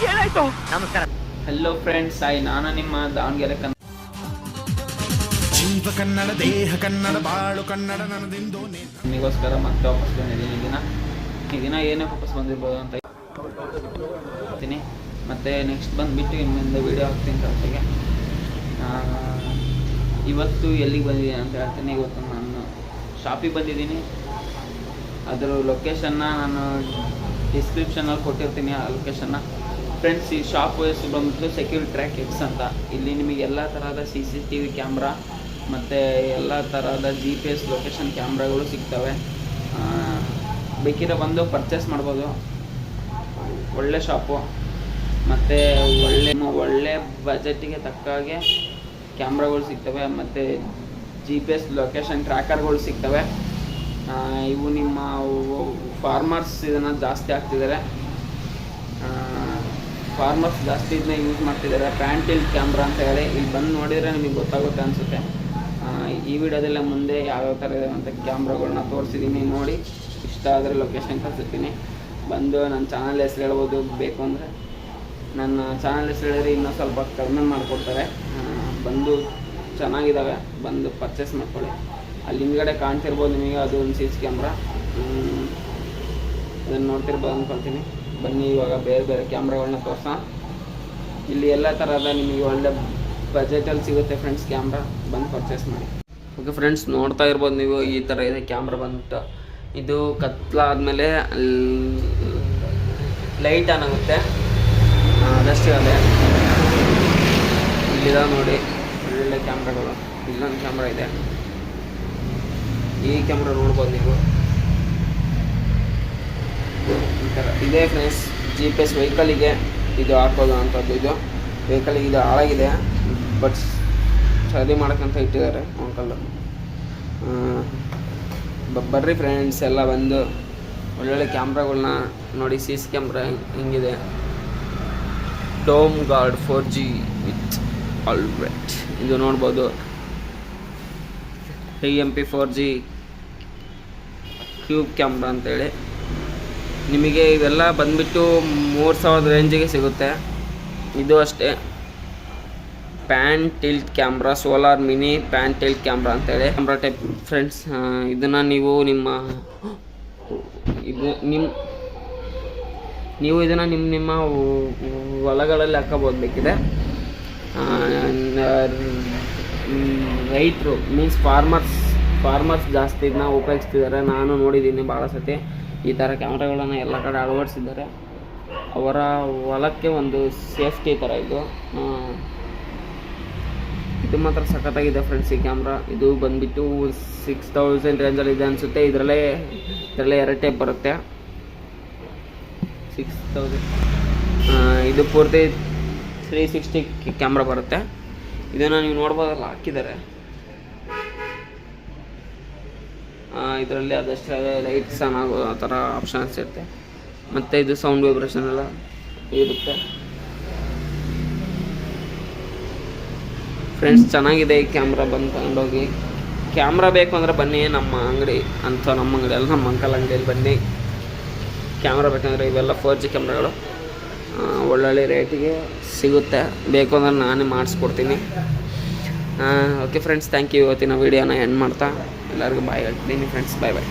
ಏನಾಯ್ತು? ನಮಸ್ಕಾರ. Hello friends, ನಾನು ನಿಮ್ಮ ದಾವಣಗೆರೆ ಜೀವ ಕನ್ನಡ, ದೇಹ ಕನ್ನಡ, ಬಾಳು ಕನ್ನಡ ನನ್ನದೆಂದು ನಿಮಗೋಸ್ಕರ ಮತ್ತೆ ವಾಪಸ್ ಬಂದಿದ್ದೀನಿ. ಈ ದಿನ ಏನೇ ವಾಪಸ್ ಬಂದಿರ್ಬೋದು ಅಂತ ಹೇಳ್ತೀನಿ. ಮತ್ತು ನೆಕ್ಸ್ಟ್ ಬಂದುಬಿಟ್ಟು ಇನ್ನೊಂದು ವೀಡಿಯೋ ಹಾಕ್ತೀನಿ ಕರೆಕ್ಟಾಗಿ. ಇವತ್ತು ಎಲ್ಲಿಗೆ ಬಂದಿದ್ದೀನಿ ಅಂತ ಹೇಳ್ತೀನಿ. ಇವತ್ತು ನಾನು ಶಾಪಿಗೆ ಬಂದಿದ್ದೀನಿ. ಅದರ ಲೊಕೇಶನ್ನ ನಾನು ಡಿಸ್ಕ್ರಿಪ್ಷನಲ್ಲಿ ಕೊಟ್ಟಿರ್ತೀನಿ. ಆ ಲೊಕೇಶನ್ನ ಫ್ರೆಂಡ್ಸ್, ಈ ಶಾಪ್ ಹೆಸರು ಬಂದ್ಬಿಟ್ಟು ಸೆಕ್ಯೂರ್ ಟ್ರ್ಯಾಕ್ ಎಕ್ಸ್ ಅಂತ. ಇಲ್ಲಿ ನಿಮಗೆ ಎಲ್ಲ ಥರದ CCTV ಕ್ಯಾಮ್ರಾ ಮತ್ತು ಎಲ್ಲ ಥರದ GPS ಲೊಕೇಶನ್ ಕ್ಯಾಮ್ರಾಗಳು ಸಿಗ್ತವೆ. ಬೇಕಿರೋ ಬಂದು ಪರ್ಚೇಸ್ ಮಾಡ್ಬೋದು. ಒಳ್ಳೆ ಶಾಪು ಮತ್ತು ಒಳ್ಳೆ ಬಜೆಟಿಗೆ ತಕ್ಕಾಗೆ ಕ್ಯಾಮ್ರಾಗಳು ಸಿಗ್ತವೆ ಮತ್ತು GPS ಲೊಕೇಶನ್ ಟ್ರ್ಯಾಕರ್ಗಳು ಸಿಗ್ತವೆ. ಇವು ನಿಮ್ಮ ಫಾರ್ಮರ್ಸ್ ಇದನ್ನು ಜಾಸ್ತಿ ಆಗ್ತಿದ್ದಾರೆ. ಫಾರ್ಮರ್ಸ್ ಜಾಸ್ತಿ ಇದನ್ನ ಯೂಸ್ ಮಾಡ್ತಿದ್ದಾರೆ. ಪ್ಯಾಂಟಿಲ್ ಕ್ಯಾಮ್ರಾ ಅಂತ ಹೇಳಿ ಇಲ್ಲಿ ಬಂದು ನೋಡಿದರೆ ನಿಮಗೆ ಗೊತ್ತಾಗುತ್ತೆ ಅನಿಸುತ್ತೆ. ಈ ವಿಡಿಯೋದಲ್ಲೇ ಮುಂದೆ ಯಾವ್ಯಾವ ಥರ ಇದೆ ಅಂತ ಕ್ಯಾಮ್ರಾಗಳನ್ನ ತೋರಿಸಿದ್ದೀನಿ. ನೋಡಿ ಇಷ್ಟ ಆದರೆ ಲೊಕೇಶನ್ ಕಳಿಸಿರ್ತೀನಿ. ಬಂದು ನನ್ನ ಚಾನಲ್ ಹೆಸರು ಹೇಳ್ಬೋದು. ಬೇಕು ಅಂದರೆ ನನ್ನ ಚಾನಲ್ ಹೆಸರು ಹೇಳಿದ್ರೆ ಇನ್ನೂ ಸ್ವಲ್ಪ ಕಡಿಮೆ ಮಾಡಿಕೊಡ್ತಾರೆ. ಬಂದು ಚೆನ್ನಾಗಿದ್ದಾವೆ, ಬಂದು ಪರ್ಚೇಸ್ ಮಾಡ್ಕೊಳ್ಳಿ. ಅಲ್ಲಿ ಹಿಂದ್ಗಡೆ ಕಾಣ್ತಿರ್ಬೋದು ನಿಮಗೆ, ಅದು ಒಂದು CC ಕ್ಯಾಮ್ರಾ. ಅದನ್ನು ನೋಡ್ತಿರ್ಬೋದು ಅಂದ್ಕೊಳ್ತೀನಿ. ಬನ್ನಿ ಇವಾಗ ಬೇರೆ ಬೇರೆ ಕ್ಯಾಮ್ರಾಗಳನ್ನ ತೋರಿಸೋಣ. ಇಲ್ಲಿ ಎಲ್ಲ ಥರದ ನಿಮಗೆ ಒಳ್ಳೆ ಬಜೆಟಲ್ಲಿ ಸಿಗುತ್ತೆ ಫ್ರೆಂಡ್ಸ್ ಕ್ಯಾಮ್ರಾ. ಬಂದು ಪರ್ಚೇಸ್ ಮಾಡಿ. ಓಕೆ ಫ್ರೆಂಡ್ಸ್, ನೋಡ್ತಾ ಇರ್ಬೋದು ನೀವು, ಈ ಥರ ಇದೆ ಕ್ಯಾಮ್ರಾ ಬಂದ್ಬಿಟ್ಟು. ಇದು ಕತ್ಲಾದ್ಮೇಲೆ ಲೈಟ್ ಆನ್ ಆಗುತ್ತೆ. ಅದಷ್ಟೇ ಅದೇ ಇಲ್ಲಿದ ನೋಡಿ ಒಳ್ಳೆ ಕ್ಯಾಮ್ರಾಗಳು. ಇಲ್ಲೊಂದು ಕ್ಯಾಮ್ರಾ ಇದೆ. ಈ ಕ್ಯಾಮ್ರಾ ನೋಡ್ಬೋದು ನೀವು. ಈ ಥರ ಇದೆ ಫ್ರೆಂಡ್ಸ್. GPS ವೆಹಿಕಲಿಗೆ ಇದು ಹಾಕೋದು ಅಂಥದ್ದು. ಇದು ವೆಹಿಕಲಿಗೆ ಇದು ಹಾಳಾಗಿದೆ, ಬಟ್ ಸರಿ ಮಾಡೋಕ್ಕಂತ ಇಟ್ಟಿದ್ದಾರೆ ಅಂಕಲ್. ಬರ್ರಿ ಫ್ರೆಂಡ್ಸ್, ಎಲ್ಲ ಬಂದು ಒಳ್ಳೊಳ್ಳೆ ಕ್ಯಾಮ್ರಾಗಳನ್ನ ನೋಡಿ. CC ಕ್ಯಾಮ್ರಾ ಹಿಂಗಿದೆ. ಡೋಮ್ ಗಾರ್ಡ್ 4G ವಿತ್ ಆಲ್ರೆಡ್ ಇದು ನೋಡ್ಬೋದು. TMP 4G ಕ್ಯೂಬ್ ಕ್ಯಾಮ್ರಾ ಅಂತೇಳಿ ನಿಮಗೆ ಇವೆಲ್ಲ ಬಂದುಬಿಟ್ಟು 3000 ರೇಂಜಿಗೆ ಸಿಗುತ್ತೆ. ಇದು ಅಷ್ಟೇ PAN tilt camera, solar mini PAN tilt camera ಅಂತೇಳಿ ಕ್ಯಾಮ್ರಾ ಟೈಪ್ ಫ್ರೆಂಡ್ಸ್. ಇದನ್ನು ನೀವು ಇದನ್ನು ನಿಮ್ಮ ಹೊಲಗಳಲ್ಲಿ ಹಾಕೋಬೋದು ಬೇಕಿದೆ. ರೈತರು ಮೀನ್ಸ್ ಫಾರ್ಮರ್ಸ್ ಜಾಸ್ತಿ ಇದನ್ನ ಉಪಯೋಗಿಸ್ತಿದ್ದಾರೆ. ನಾನು ನೋಡಿದ್ದೀನಿ ಭಾಳ ಸತಿ ಈ ಥರ ಕ್ಯಾಮ್ರಾಗಳನ್ನು ಎಲ್ಲ ಕಡೆ ಅಳವಡಿಸಿದ್ದಾರೆ. ಅವರ ಹೊಲಕ್ಕೆ ಒಂದು ಸೇಫ್ಟಿ ಥರ ಇದು. ಇದು ಮಾತ್ರ ಸಖತ್ತಾಗಿದೆ ಫ್ರೆಂಡ್ಸ್ ಈ ಕ್ಯಾಮ್ರಾ. ಇದು ಬಂದುಬಿಟ್ಟು 6000 ರೇಂಜಲ್ಲಿ ಇದೆ ಅನಿಸುತ್ತೆ. ಇದರಲ್ಲೇ 2 ಟೈಪ್ ಬರುತ್ತೆ. 6000 ಇದು ಪೂರ್ತಿ 360 ಕ್ಯಾಮ್ರಾ ಬರುತ್ತೆ. ಇದನ್ನು ನೀವು ನೋಡ್ಬೋದಲ್ಲ, ಹಾಕಿದ್ದಾರೆ ಇದರಲ್ಲಿ. ಅದಷ್ಟೇ ಲೈಟ್ಸ್ ಆನ್ ಆಗೋ ಆ ಥರ ಆಪ್ಷನ್ಸ್ ಇರುತ್ತೆ. ಮತ್ತು ಇದು ಸೌಂಡ್ ವೈಬ್ರೇಷನ್ ಎಲ್ಲ ಇರುತ್ತೆ ಫ್ರೆಂಡ್ಸ್. ಚೆನ್ನಾಗಿದೆ ಈ ಕ್ಯಾಮ್ರಾ. ಬಂದು ತಗೊಂಡೋಗಿ. ಕ್ಯಾಮ್ರಾ ಬೇಕು ಅಂದರೆ ಬನ್ನಿ ನಮ್ಮ ಅಂಗಡಿ ಅಲ್ಲ, ನಮ್ಮ ಅಂಕಲ್ ಅಂಗಡಿಯಲ್ಲಿ ಬನ್ನಿ. ಕ್ಯಾಮ್ರಾ ಬೇಕಂದರೆ ಇವೆಲ್ಲ 4G ಕ್ಯಾಮ್ರಾಗಳು ಒಳ್ಳೊಳ್ಳೆ ರೇಟಿಗೆ ಸಿಗುತ್ತೆ. ಬೇಕು ಅಂದರೆ ನಾನೇ ಮಾಡಿಸ್ಕೊಡ್ತೀನಿ. Okay friends, thank you. ಇವತ್ತಿನ ವೀಡಿಯೋನ ಎಂಡ್ ಮಾಡ್ತಾ ಎಲ್ಲರಿಗೂ ಬಾಯ್ ಹೇಳ್ತೀನಿ ಫ್ರೆಂಡ್ಸ್. ಬಾಯ್ ಬಾಯ್.